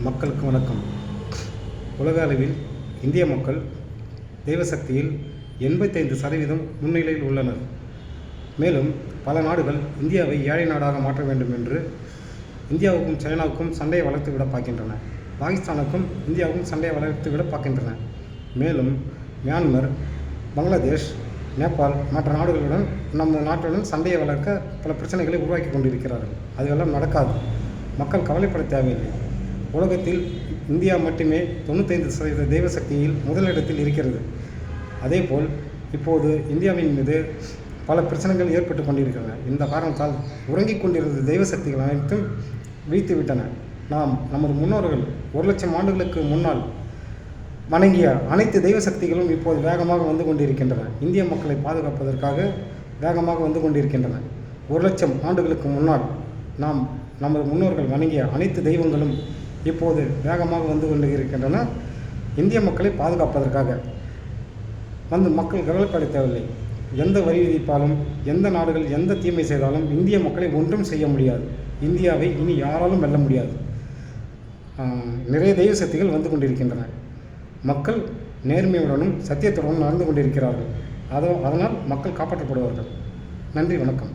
மக்களுக்கு வணக்கம். உலக அளவில் இந்திய மக்கள் தெய்வ சக்தியில் 85% முன்னிலையில் உள்ளனர். மேலும் பல நாடுகள் இந்தியாவை ஏழை நாடாக மாற்ற வேண்டும் என்று இந்தியாவுக்கும் சைனாவுக்கும் சண்டையை வளர்த்து விட பார்க்கின்றன. பாகிஸ்தானுக்கும் இந்தியாவுக்கும் சண்டையை வளர்த்து விட பார்க்கின்றன. மேலும் மியான்மர், பங்களாதேஷ், நேபாள் மற்ற நாடுகளுடன் நம்ம நாட்டுடன் சண்டையை வளர்க்க பல பிரச்சனைகளை உருவாக்கி கொண்டிருக்கிறார்கள். அதுவெல்லாம் நடக்காது. மக்கள் கவலைப்பட தேவையில்லை. உலகத்தில் இந்தியா மட்டுமே 95% தெய்வ சக்தியில் முதலிடத்தில் இருக்கிறது. அதேபோல் இப்போது இந்தியாவின் மீது பல பிரச்சனைகள் ஏற்பட்டு கொண்டிருக்கின்றன. இந்த காரணத்தால் உறங்கிக் கொண்டிருந்த தெய்வ சக்திகள் அனைத்தும் வீழ்த்து விட்டன. நமது முன்னோர்கள் 1,00,000 ஆண்டுகளுக்கு முன்னால் வணங்கிய அனைத்து தெய்வ சக்திகளும் இப்போது வேகமாக வந்து கொண்டிருக்கின்றன. இந்திய மக்களை பாதுகாப்பதற்காக வேகமாக வந்து கொண்டிருக்கின்றன. 1,00,000 ஆண்டுகளுக்கு முன்னால் நமது முன்னோர்கள் வணங்கிய அனைத்து தெய்வங்களும் இப்போது வேகமாக வந்து கொண்டு இருக்கின்றன. இந்திய மக்களை பாதுகாப்பதற்காக மக்கள் கவலைப்பட தேவையில்லை. எந்த வரி விதிப்பாலும், எந்த நாடுகள் எந்த தீமை செய்தாலும் இந்திய மக்களை ஒன்றும் செய்ய முடியாது. இந்தியாவை இனி யாராலும் வெல்ல முடியாது. நிறைய தெய்வ சக்திகள் வந்து கொண்டிருக்கின்றன. மக்கள் நேர்மையுடனும் சத்தியத்துடனும் நடந்து கொண்டிருக்கிறார்கள். அதனால் மக்கள் காப்பாற்றப்படுவார்கள். நன்றி, வணக்கம்.